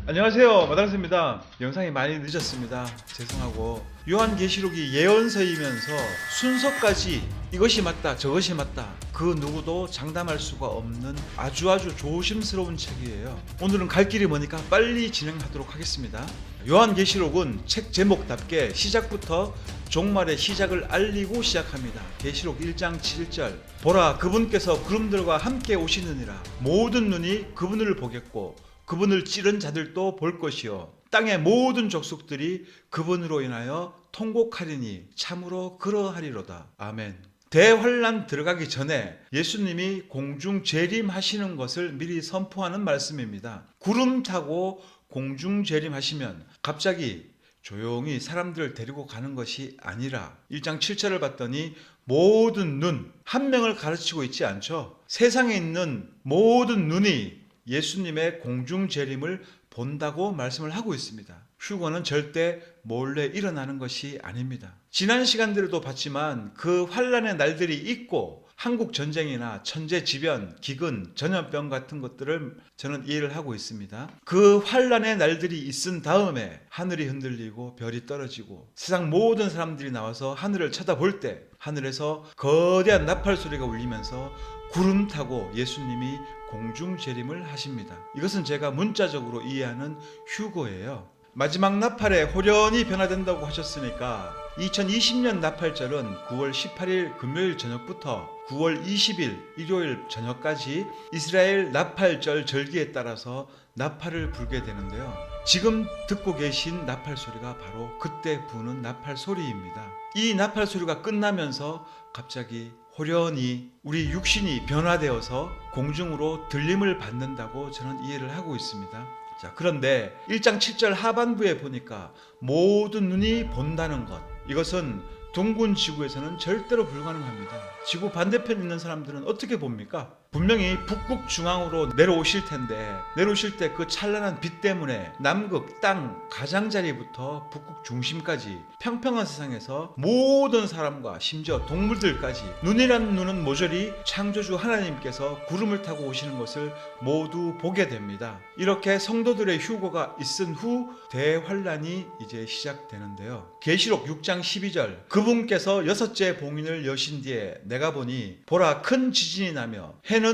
안녕하세요, 마당스입니다. 영상이 많이 늦었습니다. 죄송하고 요한계시록이 예언서이면서 순서까지 이것이 맞다 저것이 맞다 그 누구도 장담할 수가 없는 아주 조심스러운 책이에요. 오늘은 갈 길이 머니까 빨리 진행하도록 하겠습니다. 요한계시록은 책 제목답게 시작부터 종말의 시작을 알리고 시작합니다. 계시록 1장 7절 보라, 그분께서 구름들과 함께 오시느니라. 모든 눈이 그분을 보겠고 그분을 찌른 자들도 볼 것이요 땅의 모든 족속들이 그분으로 인하여 통곡하리니 참으로 그러하리로다. 아멘. 대환란 들어가기 전에 예수님이 공중 재림하시는 것을 미리 선포하는 말씀입니다. 구름 타고 공중 재림하시면 갑자기 조용히 사람들을 데리고 가는 것이 아니라 1장 7절을 봤더니 모든 눈, 한 명을 가르치고 있지 않죠. 세상에 있는 모든 눈이 예수님의 공중 재림을 본다고 말씀을 하고 있습니다. 휴거는 절대 몰래 일어나는 것이 아닙니다. 지난 시간들도 봤지만 그 환란의 날들이 있고 한국 전쟁이나 천재지변, 기근, 전염병 같은 것들을 저는 이해를 하고 있습니다. 그 환란의 날들이 있은 다음에 하늘이 흔들리고 별이 떨어지고 세상 모든 사람들이 나와서 하늘을 쳐다볼 때 하늘에서 거대한 나팔 소리가 울리면서 구름 타고 예수님이 공중 재림을 하십니다. 이것은 제가 문자적으로 이해하는 휴거예요. 마지막 나팔에 호련히 변화된다고 하셨으니까 2020년 나팔절은 9월 18일 금요일 저녁부터 9월 20일 일요일 저녁까지 이스라엘 나팔절 절기에 따라서 나팔을 불게 되는데요. 지금 듣고 계신 나팔 소리가 바로 그때 부는 나팔 소리입니다. 이 나팔 소리가 끝나면서 갑자기 호련히 우리 육신이 변화되어서 공중으로 들림을 받는다고 저는 이해를 하고 있습니다. 자, 그런데 1장 7절 하반부에 보니까 모든 눈이 본다는 것, 이것은 둥근 지구에서는 절대로 불가능합니다. 지구 반대편에 있는 사람들은 어떻게 봅니까? 분명히 북극 중앙으로 내려오실 텐데 내려오실 때 그 찬란한 빛 때문에 남극 땅 가장자리부터 북극 중심까지 평평한 세상에서 모든 사람과 심지어 동물들까지 눈이라는 눈은 모조리 창조주 하나님께서 구름을 타고 오시는 것을 모두 보게 됩니다. 이렇게 성도들의 휴거가 있은 후 대환란이 이제 시작되는데요. 계시록 6장 12절 그분께서 여섯째 봉인을 여신 뒤에 내가 보니 보라, 큰 지진이 나며 해는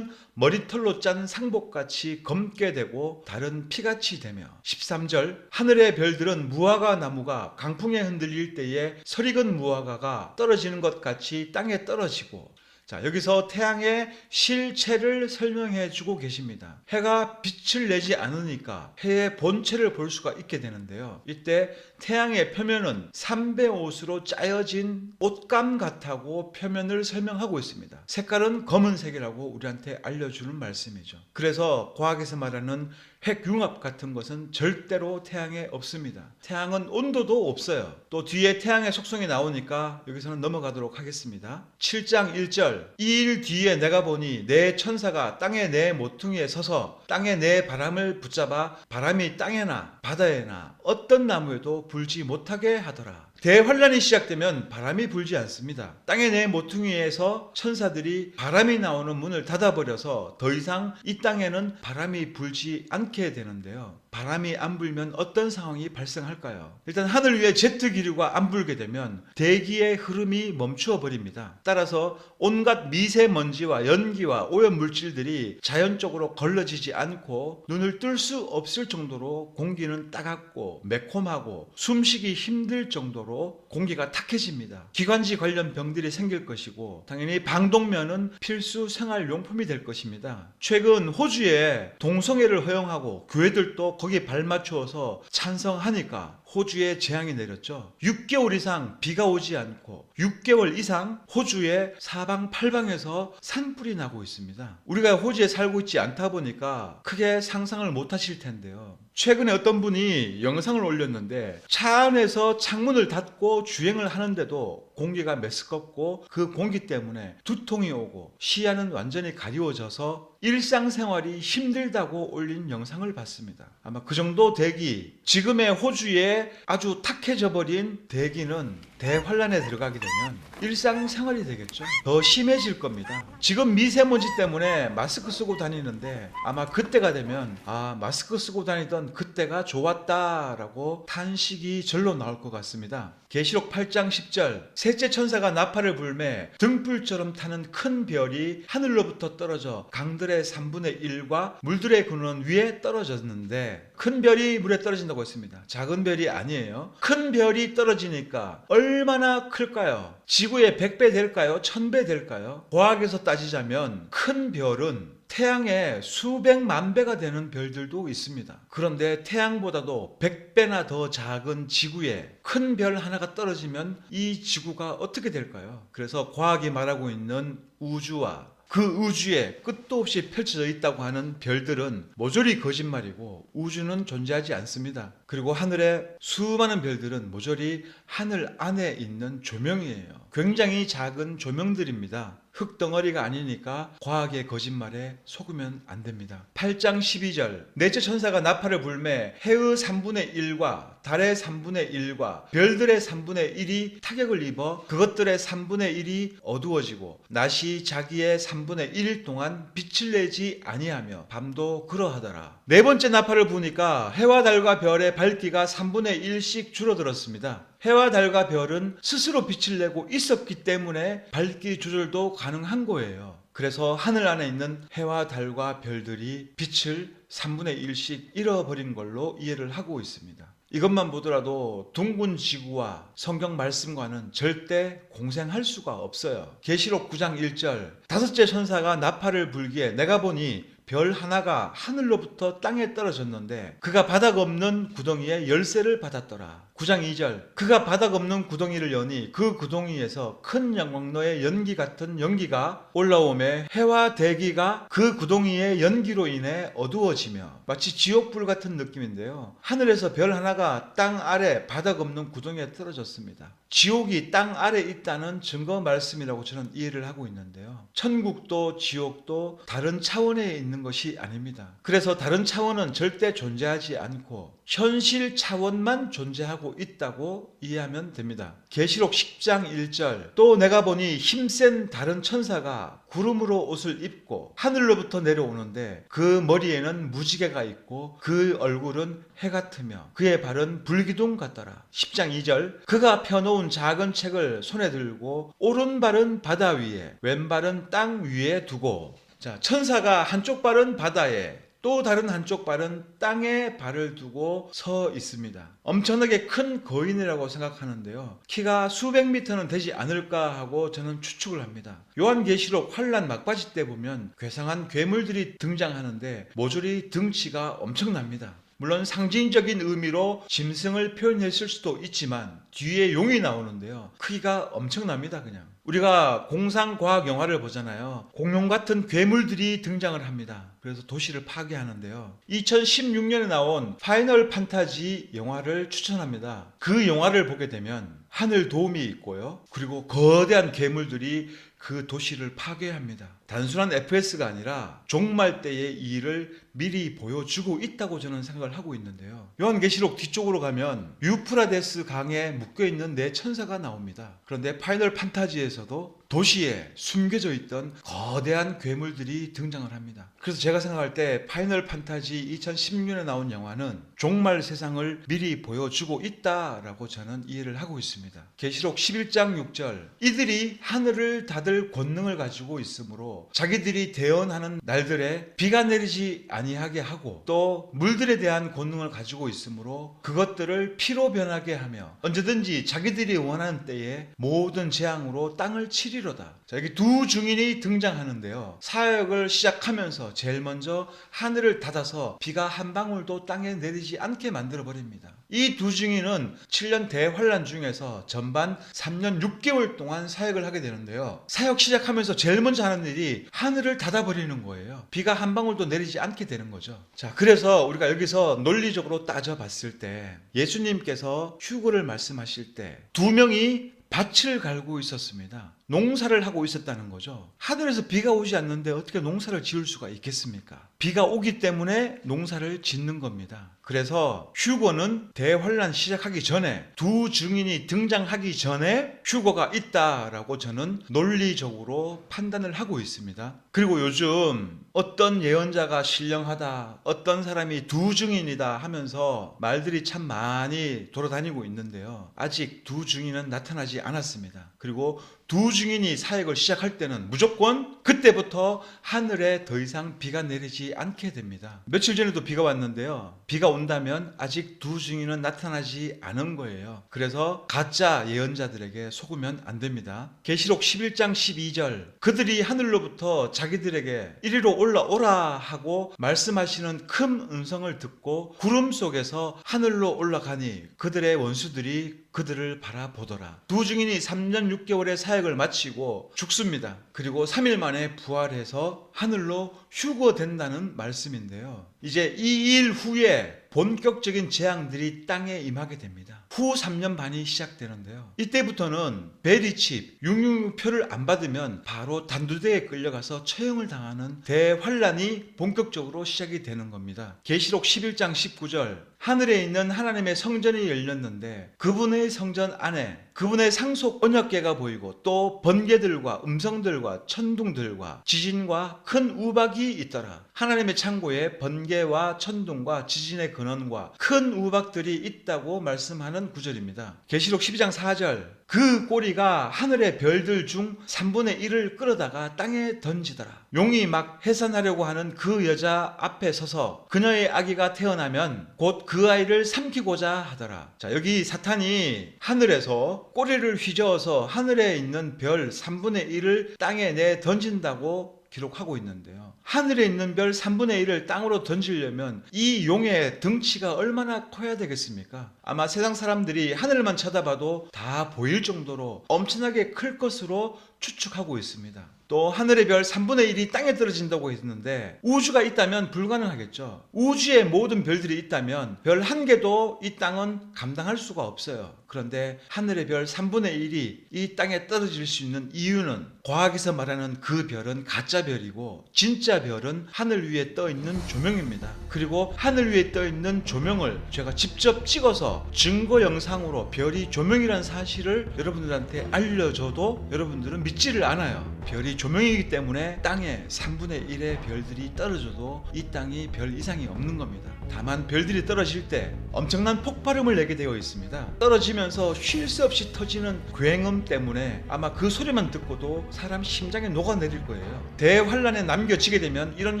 머리털로 짠 상복같이 검게 되고 달은 피같이 되며 13절 하늘의 별들은 무화과 나무가 강풍에 흔들릴 때에 설익은 무화과가 떨어지는 것 같이 땅에 떨어지고, 자, 여기서 태양의 실체를 설명해 주고 계십니다. 해가 빛을 내지 않으니까 해의 본체를 볼 수가 있게 되는데요. 이때 태양의 표면은 삼배 옷으로 짜여진 옷감 같다고 표면을 설명하고 있습니다. 색깔은 검은색이라고 우리한테 알려주는 말씀이죠. 그래서 과학에서 말하는 핵융합 같은 것은 절대로 태양에 없습니다. 태양은 온도도 없어요. 또 뒤에 태양의 속성이 나오니까 여기서는 넘어가도록 하겠습니다. 7장 1절 이 일 뒤에 내가 보니 내 천사가 땅의 내 모퉁이에 서서 땅의 내 바람을 붙잡아 바람이 땅에나 바다에나 어떤 나무에도 불지 못하게 하더라. 대환란이 시작되면 바람이 불지 않습니다. 땅의 내 모퉁이에서 천사들이 바람이 나오는 문을 닫아버려서 더 이상 이 땅에는 바람이 불지 않게 되는데요. 바람이 안 불면 어떤 상황이 발생할까요? 일단 하늘 위에 제트 기류가 안 불게 되면 대기의 흐름이 멈추어 버립니다. 따라서 온갖 미세먼지와 연기와 오염 물질들이 자연적으로 걸러지지 않고 눈을 뜰 수 없을 정도로 공기는 따갑고 매콤하고 숨쉬기 힘들 정도로 공기가 탁해집니다. 기관지 관련 병들이 생길 것이고 당연히 방독면은 필수 생활용품이 될 것입니다. 최근 호주에 동성애를 허용하고 교회들도 거기에 발맞추어서 찬성하니까 호주에 재앙이 내렸죠. 6개월 이상 비가 오지 않고 6개월 이상 호주의 사방팔방에서 산불이 나고 있습니다. 우리가 호주에 살고 있지 않다 보니까 크게 상상을 못 하실 텐데요. 최근에 어떤 분이 영상을 올렸는데 차 안에서 창문을 닫고 주행을 하는데도 공기가 메스껍고 그 공기 때문에 두통이 오고 시야는 완전히 가리워져서 일상생활이 힘들다고 올린 영상을 봤습니다. 아마 그 정도 대기, 지금의 호주의 이렇게 아주 탁해져 버린 대기는 대환란에 들어가게 되면 일상생활이 되겠죠. 더 심해질 겁니다. 지금 미세먼지 때문에 마스크 쓰고 다니는데 아마 그때가 되면 마스크 쓰고 다니던 그때가 좋았다라고 탄식이 절로 나올 것 같습니다. 계시록 8장 10절 셋째 천사가 나팔을 불매 등불처럼 타는 큰 별이 하늘로부터 떨어져 강들의 3분의 1과 물들의 근원 위에 떨어졌는데, 큰 별이 물에 떨어진다고 했습니다. 작은 별이 아니에요. 큰 별이 떨어지니까 얼마나 클까요? 지구의 100배 될까요? 1000배 될까요? 과학에서 따지자면 큰 별은 태양의 수백만 배가 되는 별들도 있습니다. 그런데 태양보다도 100배나 더 작은 지구에 큰 별 하나가 떨어지면 이 지구가 어떻게 될까요? 그래서 과학이 말하고 있는 우주와 그 우주에 끝도 없이 펼쳐져 있다고 하는 별들은 모조리 거짓말이고 우주는 존재하지 않습니다. 그리고 하늘의 수많은 별들은 모조리 하늘 안에 있는 조명이에요. 굉장히 작은 조명들입니다. 흙덩어리가 아니니까 과학의 거짓말에 속으면 안 됩니다. 8장 12절 넷째 천사가 나팔을 불매 해의 3분의 1과 달의 3분의 1과 별들의 3분의 1이 타격을 입어 그것들의 3분의 1이 어두워지고 낮이 자기의 3분의 1 동안 빛을 내지 아니하며 밤도 그러하더라. 네 번째 나팔을 부니까 해와 달과 별의 밝기가 3분의 1씩 줄어들었습니다. 해와 달과 별은 스스로 빛을 내고 있었기 때문에 밝기 조절도 가능한 거예요. 그래서 하늘 안에 있는 해와 달과 별들이 빛을 3분의 1씩 잃어버린 걸로 이해를 하고 있습니다. 이것만 보더라도 둥근 지구와 성경 말씀과는 절대 공생할 수가 없어요. 계시록 9장 1절 다섯째 천사가 나팔을 불기에 내가 보니 별 하나가 하늘로부터 땅에 떨어졌는데 그가 바닥 없는 구덩이에 열쇠를 받았더라. 9장 2절 그가 바닥 없는 구덩이를 여니 그 구덩이에서 큰 양광로의 연기 같은 연기가 올라오매 해와 대기가 그 구덩이의 연기로 인해 어두워지며 마치 지옥불 같은 느낌인데요. 하늘에서 별 하나가 땅 아래 바닥 없는 구덩이에 떨어졌습니다. 지옥이 땅 아래 있다는 증거 말씀이라고 저는 이해를 하고 있는데요. 천국도 지옥도 다른 차원에 있는 것이 아닙니다. 그래서 다른 차원은 절대 존재하지 않고 현실 차원만 존재하고 있다고 이해하면 됩니다. 계시록 10장 1절 또 내가 보니 힘센 다른 천사가 구름으로 옷을 입고 하늘로부터 내려오는데 그 머리에는 무지개가 있고 그 얼굴은 해 같으며 그의 발은 불기둥 같더라. 10장 2절 그가 펴놓은 작은 책을 손에 들고 오른발은 바다 위에 왼발은 땅 위에 두고, 자, 천사가 한쪽 발은 바다에 또 다른 한쪽 발은 땅에 발을 두고 서 있습니다. 엄청나게 큰 거인이라고 생각하는데요. 키가 수백 미터는 되지 않을까 하고 저는 추측을 합니다. 요한계시록 환란 막바지 때 보면 괴상한 괴물들이 등장하는데 모조리 등치가 엄청납니다. 물론 상징적인 의미로 짐승을 표현했을 수도 있지만 뒤에 용이 나오는데요. 크기가 엄청납니다. 그냥 우리가 공상과학 영화를 보잖아요. 공룡 같은 괴물들이 등장을 합니다. 그래서 도시를 파괴하는데요. 2016년에 나온 파이널 판타지 영화를 추천합니다. 그 영화를 보게 되면 하늘 도움이 있고요. 그리고 거대한 괴물들이 그 도시를 파괴합니다. 단순한 FS가 아니라 종말 때의 일을 미리 보여주고 있다고 저는 생각을 하고 있는데요. 요한계시록 뒤쪽으로 가면 유프라데스 강에 묶여있는 네 천사가 나옵니다. 그런데 파이널 판타지에서도 도시에 숨겨져 있던 거대한 괴물들이 등장을 합니다. 그래서 제가 생각할 때 파이널 판타지 2016년에 나온 영화는 종말 세상을 미리 보여주고 있다라고 저는 이해를 하고 있습니다. 계시록 11장 6절 이들이 하늘을 닫을 권능을 가지고 있으므로 자기들이 대언하는 날들에 비가 내리지 아니하게 하고 또 물들에 대한 권능을 가지고 있으므로 그것들을 피로 변하게 하며 언제든지 자기들이 원하는 때에 모든 재앙으로 땅을 치리로다. 자, 여기 두 증인이 등장하는데요. 사역을 시작하면서 제일 먼저 하늘을 닫아서 비가 한 방울도 땅에 내리지 않게 만들어 버립니다. 이 두 증인은 7년 대환란 중에서 전반 3년 6개월 동안 사역을 하게 되는데요. 사역 시작하면서 제일 먼저 하는 일이 하늘을 닫아버리는 거예요. 비가 한 방울도 내리지 않게 되는 거죠. 자, 그래서 우리가 여기서 논리적으로 따져봤을 때 예수님께서 휴거를 말씀하실 때 두 명이 밭을 갈고 있었습니다. 농사를 하고 있었다는 거죠. 하늘에서 비가 오지 않는데 어떻게 농사를 지을 수가 있겠습니까? 비가 오기 때문에 농사를 짓는 겁니다. 그래서 휴거는 대환란 시작하기 전에, 두 증인이 등장하기 전에 휴거가 있다라고 저는 논리적으로 판단을 하고 있습니다. 그리고 요즘 어떤 예언자가 신령하다, 어떤 사람이 두 증인이다 하면서 말들이 참 많이 돌아다니고 있는데요. 아직 두 증인은 나타나지 않았습니다. 그리고 두 증인이 사역을 시작할 때는 무조건 그때부터 하늘에 더 이상 비가 내리지 않게 됩니다. 며칠 전에도 비가 왔는데요. 비가 온다면 아직 두 증인은 나타나지 않은 거예요. 그래서 가짜 예언자들에게 속으면 안 됩니다. 계시록 11장 12절, 그들이 하늘로부터 자기들에게 이리로 올라오라 하고 말씀하시는 큰 음성을 듣고 구름 속에서 하늘로 올라가니 그들의 원수들이 그들을 바라보더라. 두 증인이 3년 6개월의 사역을 마치고 죽습니다. 그리고 3일 만에 부활해서 하늘로 휴거된다는 말씀인데요. 이제 이 일 후에 본격적인 재앙들이 땅에 임하게 됩니다. 후 3년 반이 시작되는데요. 이때부터는 베리칩 666표를 안 받으면 바로 단두대에 끌려가서 처형을 당하는 대환란이 본격적으로 시작이 되는 겁니다. 계시록 11장 19절, 하늘에 있는 하나님의 성전이 열렸는데 그분의 성전 안에 그분의 상속 언약궤가 보이고 또 번개들과 음성들과 천둥들과 지진과 큰 우박이 있더라. 하나님의 창고에 번개와 천둥과 지진의 근원과 큰 우박들이 있다고 말씀하는 구절입니다. 계시록 12장 4절, 그 꼬리가 하늘의 별들 중 3분의 1을 끌어다가 땅에 던지더라. 용이 막 해산하려고 하는 그 여자 앞에 서서 그녀의 아기가 태어나면 곧 그 아이를 삼키고자 하더라. 자, 여기 사탄이 하늘에서 꼬리를 휘저어서 하늘에 있는 별 3분의 1을 땅에 내 던진다고 기록하고 있는데요. 하늘에 있는 별 3분의 1을 땅으로 던지려면 이 용의 덩치가 얼마나 커야 되겠습니까? 아마 세상 사람들이 하늘만 쳐다봐도 다 보일 정도로 엄청나게 클 것으로 추측하고 있습니다. 또 하늘의 별 3분의 1이 땅에 떨어진다고 했는데 우주가 있다면 불가능하겠죠. 우주의 모든 별들이 있다면 별 한 개도 이 땅은 감당할 수가 없어요. 그런데 하늘의 별 3분의 1이 이 땅에 떨어질 수 있는 이유는 과학에서 말하는 그 별은 가짜 별이고 진짜 별은 하늘 위에 떠 있는 조명입니다. 그리고 하늘 위에 떠 있는 조명을 제가 직접 찍어서 증거 영상으로 별이 조명이라는 사실을 여러분들한테 알려줘도 여러분들은 믿지를 않아요. 별이 조명이기 때문에 땅에 3분의 1의 별들이 떨어져도 이 땅이 별 이상이 없는 겁니다. 다만 별들이 떨어질 때 엄청난 폭발음을 내게 되어 있습니다. 떨어지면서 쉴 새 없이 터지는 굉음 때문에 아마 그 소리만 듣고도 사람 심장에 녹아내릴 거예요. 대환란에 남겨지게 되면 이런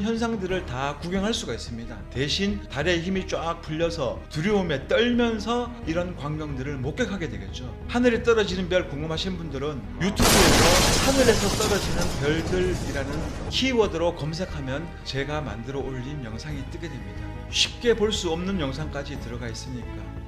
현상들을 다 구경할 수가 있습니다. 대신 달의 힘이 쫙 풀려서 두려움에 떨면서 이런 광경들을 목격하게 되겠죠. 하늘에 떨어지는 별 궁금하신 분들은 유튜브에서 하늘에서 떨어지는 별들이라는 키워드로 검색하면 제가 만들어 올린 영상이 뜨게 됩니다. 쉽게 볼 수 없는 영상까지 들어가 있으니까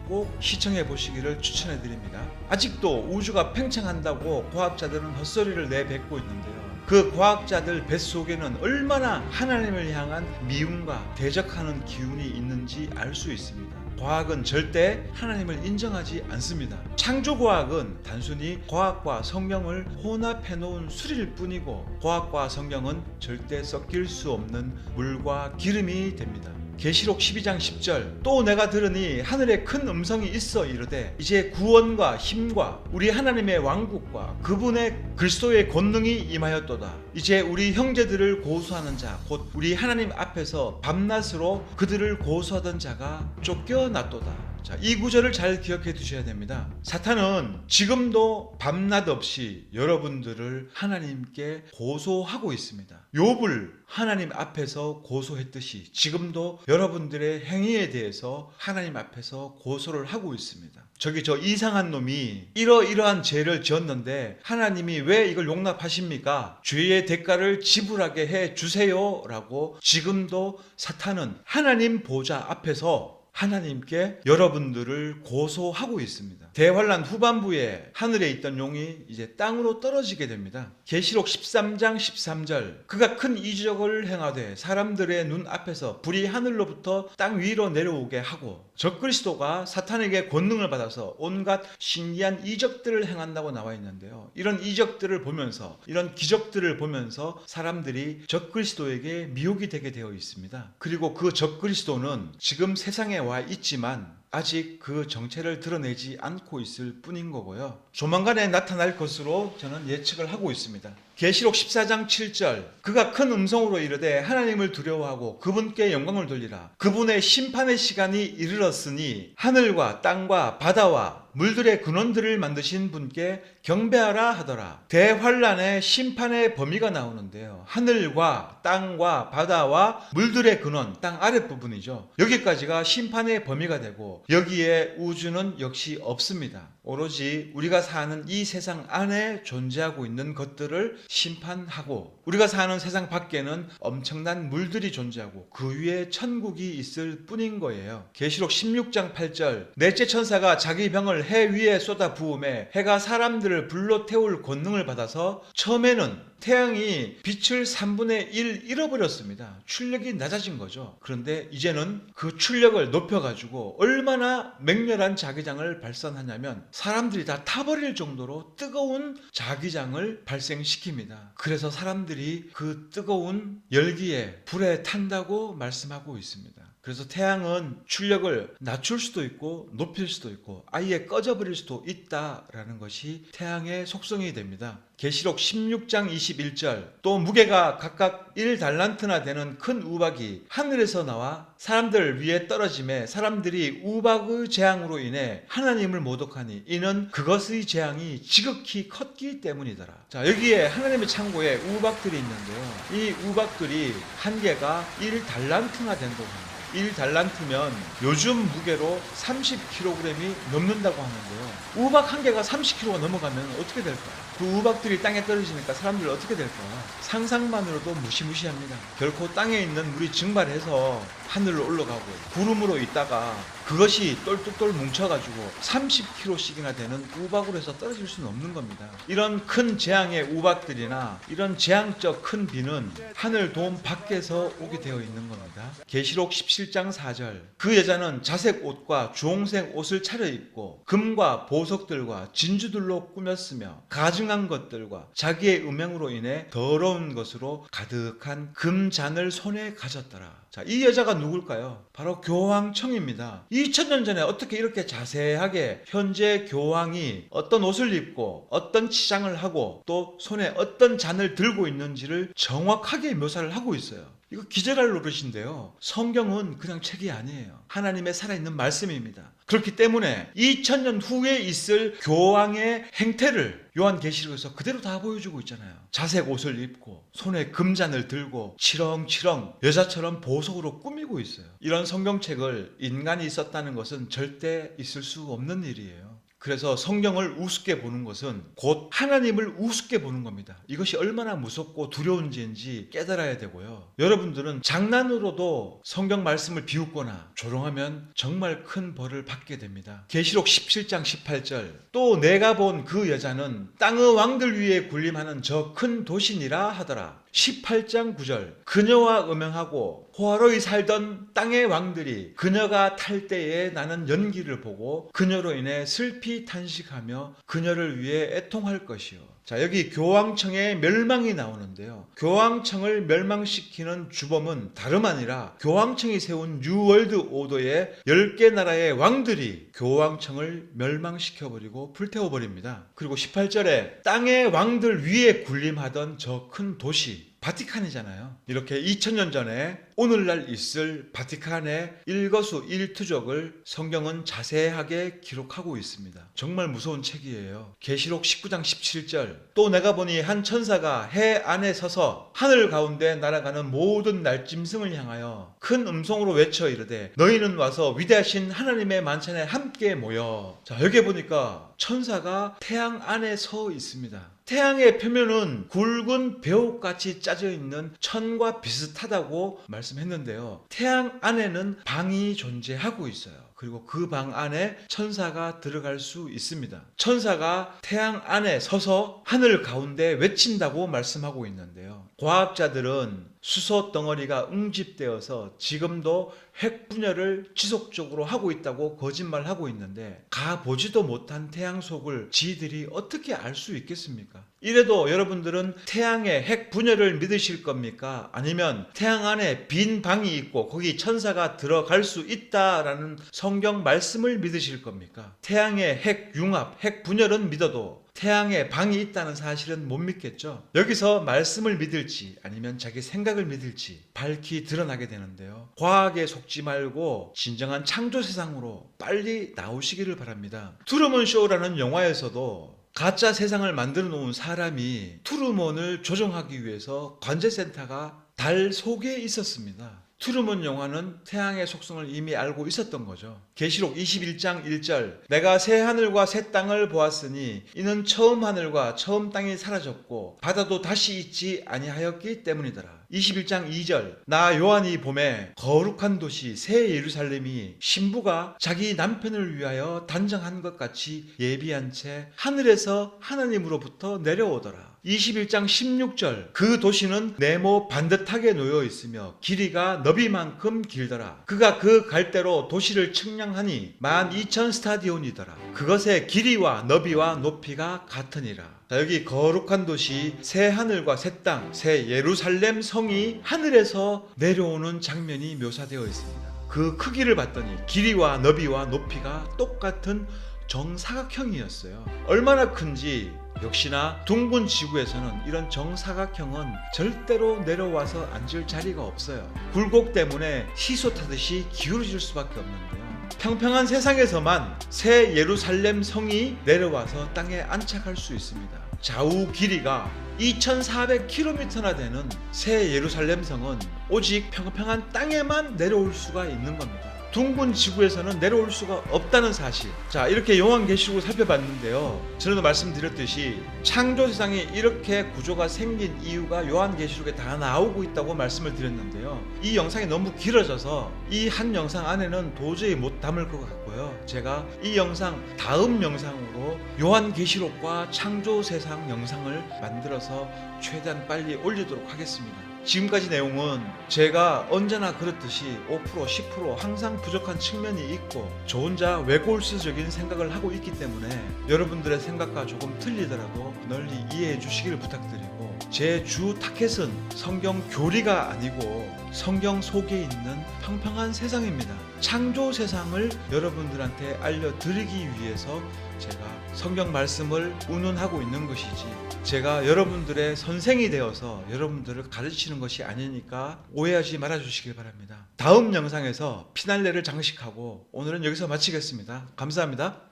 꼭 시청해 보시기를 추천해 드립니다. 아직도 우주가 팽창한다고 과학자들은 헛소리를 내뱉고 있는데요. 그 과학자들 뱃속에는 얼마나 하나님을 향한 미움과 대적하는 기운이 있는지 알 수 있습니다. 과학은 절대 하나님을 인정하지 않습니다. 창조과학은 단순히 과학과 성경을 혼합해 놓은 술일 뿐이고 과학과 성경은 절대 섞일 수 없는 물과 기름이 됩니다. 계시록 12장 10절, 또 내가 들으니 하늘에 큰 음성이 있어 이르되 이제 구원과 힘과 우리 하나님의 왕국과 그분의 그리스도의 권능이 임하였도다. 이제 우리 형제들을 고소하는 자 곧 우리 하나님 앞에서 밤낮으로 그들을 고소하던 자가 쫓겨났도다. 자, 이 구절을 잘 기억해 두셔야 됩니다. 사탄은 지금도 밤낮 없이 여러분들을 하나님께 고소하고 있습니다. 욥을 하나님 앞에서 고소했듯이 지금도 여러분들의 행위에 대해서 하나님 앞에서 고소를 하고 있습니다. 저기 저 이상한 놈이 이러이러한 죄를 지었는데 하나님이 왜 이걸 용납하십니까? 죄의 대가를 지불하게 해 주세요 라고 지금도 사탄은 하나님 보좌 앞에서 하나님께 여러분들을 고소하고 있습니다. 대환란 후반부에 하늘에 있던 용이 이제 땅으로 떨어지게 됩니다. 계시록 13장 13절, 그가 큰 이적을 행하되 사람들의 눈 앞에서 불이 하늘로부터 땅 위로 내려오게 하고 적그리스도가 사탄에게 권능을 받아서 온갖 신기한 이적들을 행한다고 나와 있는데요. 이런 이적들을 보면서, 이런 기적들을 보면서 사람들이 적그리스도에게 미혹이 되게 되어 있습니다. 그리고 그 적그리스도는 지금 세상에 와 있지만 아직 그 정체를 드러내지 않고 있을 뿐인 거고요. 조만간에 나타날 것으로 저는 예측을 하고 있습니다. 계시록 14장 7절, 그가 큰 음성으로 이르되 하나님을 두려워하고 그분께 영광을 돌리라. 그분의 심판의 시간이 이르렀으니 하늘과 땅과 바다와 물들의 근원들을 만드신 분께 경배하라 하더라. 대환란의 심판의 범위가 나오는데요. 하늘과 땅과 바다와 물들의 근원, 땅 아랫부분이죠. 여기까지가 심판의 범위가 되고 여기에 우주는 역시 없습니다. 오로지 우리가 사는 이 세상 안에 존재하고 있는 것들을 심판하고, 우리가 사는 세상 밖에는 엄청난 물들이 존재하고 그 위에 천국이 있을 뿐인 거예요. 계시록 16장 8절, 넷째 천사가 자기 병을 해 위에 쏟아 부음에 해가 사람들을 불로 태울 권능을 받아서 처음에는 태양이 빛을 3분의 1 잃어버렸습니다. 출력이 낮아진 거죠. 그런데 이제는 그 출력을 높여가지고 얼마나 맹렬한 자기장을 발산하냐면 사람들이 다 타버릴 정도로 뜨거운 자기장을 발생시킵니다. 그래서 사람들이 그 뜨거운 열기에 불에 탄다고 말씀하고 있습니다. 그래서 태양은 출력을 낮출 수도 있고 높일 수도 있고 아예 꺼져버릴 수도 있다라는 것이 태양의 속성이 됩니다. 계시록 16장 21절, 또 무게가 각각 1달란트나 되는 큰 우박이 하늘에서 나와 사람들 위에 떨어짐에 사람들이 우박의 재앙으로 인해 하나님을 모독하니 이는 그것의 재앙이 지극히 컸기 때문이더라. 자, 여기에 하나님의 창고에 우박들이 있는데요. 이 우박들이 한 개가 1달란트나 된다고 합니다. 1달란트면 요즘 무게로 30kg이 넘는다고 하는데요. 우박 한 개가 30kg가 넘어가면 어떻게 될까요? 그 우박들이 땅에 떨어지니까 사람들 어떻게 될까요? 상상만으로도 무시무시합니다. 결코 땅에 있는 물이 증발해서 하늘로 올라가고 구름으로 있다가 그것이 똘똘똘 뭉쳐가지고 30kg씩이나 되는 우박으로 해서 떨어질 수는 없는 겁니다. 이런 큰 재앙의 우박들이나 이런 재앙적 큰 비는 하늘 돔 밖에서 오게 되어 있는 겁니다. 계시록 17장 4절, 그 여자는 자색 옷과 주홍색 옷을 차려입고 금과 보석들과 진주들로 꾸몄으며 가증한 것들과 자기의 음행으로 인해 더러운 것으로 가득한 금잔을 손에 가졌더라. 자, 이 여자가 누굴까요? 바로 교황청입니다. 2000년 전에 어떻게 이렇게 자세하게 현재 교황이 어떤 옷을 입고 어떤 치장을 하고 또 손에 어떤 잔을 들고 있는지를 정확하게 묘사를 하고 있어요. 이거 기절할 노릇인데요. 성경은 그냥 책이 아니에요. 하나님의 살아있는 말씀입니다. 그렇기 때문에 2000년 후에 있을 교황의 행태를 요한계시록에서 그대로 다 보여주고 있잖아요. 자색 옷을 입고 손에 금잔을 들고 치렁치렁 여자처럼 보석으로 꾸미고 있어요. 이런 성경책을 인간이 썼다는 것은 절대 있을 수 없는 일이에요. 그래서 성경을 우습게 보는 것은 곧 하나님을 우습게 보는 겁니다. 이것이 얼마나 무섭고 두려운지 깨달아야 되고요. 여러분들은 장난으로도 성경 말씀을 비웃거나 조롱하면 정말 큰 벌을 받게 됩니다. 계시록 17장 18절, 또 내가 본 그 여자는 땅의 왕들 위에 군림하는 저 큰 도시니라 하더라. 18장 9절, 그녀와 음행하고 호화로이 살던 땅의 왕들이 그녀가 탈 때에 나는 연기를 보고 그녀로 인해 슬피 탄식하며 그녀를 위해 애통할 것이요. 자, 여기 교황청의 멸망이 나오는데요. 교황청을 멸망시키는 주범은 다름 아니라 교황청이 세운 뉴월드 오더의 10개 나라의 왕들이 교황청을 멸망시켜버리고 불태워버립니다. 그리고 18절에 땅의 왕들 위에 군림하던 저 큰 도시 바티칸이잖아요. 이렇게 2000년 전에 오늘날 있을 바티칸의 일거수 일투족을 성경은 자세하게 기록하고 있습니다. 정말 무서운 책이에요. 계시록 19장 17절, 또 내가 보니 한 천사가 해 안에 서서 하늘 가운데 날아가는 모든 날짐승을 향하여 큰 음성으로 외쳐 이르되 너희는 와서 위대하신 하나님의 만찬에 함께 모여. 자, 여기 보니까 천사가 태양 안에 서 있습니다. 태양의 표면은 굵은 벼옥같이 짜져 있는 천과 비슷하다고 말씀했는데요. 태양 안에는 방이 존재하고 있어요. 그리고 그 방 안에 천사가 들어갈 수 있습니다. 천사가 태양 안에 서서 하늘 가운데 외친다고 말씀하고 있는데요. 과학자들은 수소 덩어리가 응집되어서 지금도 핵 분열을 지속적으로 하고 있다고 거짓말하고 있는데 가보지도 못한 태양 속을 지들이 어떻게 알 수 있겠습니까? 이래도 여러분들은 태양의 핵 분열을 믿으실 겁니까? 아니면 태양 안에 빈 방이 있고 거기 천사가 들어갈 수 있다라는 성경 말씀을 믿으실 겁니까? 태양의 핵 융합, 핵 분열은 믿어도 태양에 방이 있다는 사실은 못 믿겠죠. 여기서 말씀을 믿을지 아니면 자기 생각을 믿을지 밝히 드러나게 되는데요. 과학에 속지 말고 진정한 창조 세상으로 빨리 나오시기를 바랍니다. 트루먼 쇼라는 영화에서도 가짜 세상을 만들어 놓은 사람이 트루먼을 조종하기 위해서 관제센터가 달 속에 있었습니다. 트루먼 영화는 태양의 속성을 이미 알고 있었던 거죠. 계시록 21장 1절 내가 새 하늘과 새 땅을 보았으니 이는 처음 하늘과 처음 땅이 사라졌고 바다도 다시 있지 아니하였기 때문이더라. 21장 2절 나 요한이 봄에 거룩한 도시 새 예루살렘이 신부가 자기 남편을 위하여 단정한 것 같이 예비한 채 하늘에서 하나님으로부터 내려오더라. 21장 16절 그 도시는 네모 반듯하게 놓여 있으며 길이가 너비만큼 길더라. 그가 그 갈대로 도시를 측량하니 12,000 스타디온이더라. 그것의 길이와 너비와 높이가 같으니라. 자, 여기 거룩한 도시 새 하늘과 새 땅, 새 예루살렘 성이 하늘에서 내려오는 장면이 묘사되어 있습니다. 그 크기를 봤더니 길이와 너비와 높이가 똑같은 정사각형이었어요. 얼마나 큰지 역시나 둥근 지구에서는 이런 정사각형은 절대로 내려와서 앉을 자리가 없어요. 굴곡 때문에 시소 타듯이 기울어질 수밖에 없는데요. 평평한 세상에서만 새 예루살렘 성이 내려와서 땅에 안착할 수 있습니다. 좌우 길이가 2,400km나 되는 새 예루살렘 성은 오직 평평한 땅에만 내려올 수가 있는 겁니다. 둥근 지구에서는 내려올 수가 없다는 사실. 자, 이렇게 요한계시록을 살펴봤는데요. 전에도 말씀드렸듯이 창조 세상에 이렇게 구조가 생긴 이유가 요한계시록에 다 나오고 있다고 말씀을 드렸는데요. 이 영상이 너무 길어져서 이 한 영상 안에는 도저히 못 담을 것 같고요. 제가 이 영상 다음 영상으로 요한계시록과 창조 세상 영상을 만들어서 최대한 빨리 올리도록 하겠습니다. 지금까지 내용은 제가 언제나 그렇듯이 5%, 10% 항상 부족한 측면이 있고 저 혼자 외골수적인 생각을 하고 있기 때문에 여러분들의 생각과 조금 틀리더라도 널리 이해해 주시기를 부탁드리고 제 주 타켓은 성경 교리가 아니고 성경 속에 있는 평평한 세상입니다. 창조 세상을 여러분들한테 알려드리기 위해서 제가 성경 말씀을 운운하고 있는 것이지 제가 여러분들의 선생이 되어서 여러분들을 가르치는 것이 아니니까 오해하지 말아 주시길 바랍니다. 다음 영상에서 피날레를 장식하고 오늘은 여기서 마치겠습니다. 감사합니다.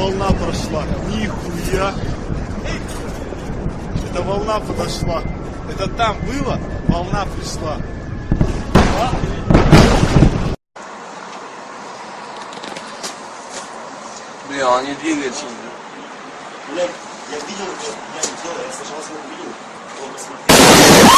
волна прошла. Нихуя. Это волна подошла. Это там было, волна пришла. Бля, они двигаются. Блядь, я видел, я сначала его увидел, он посмотрел.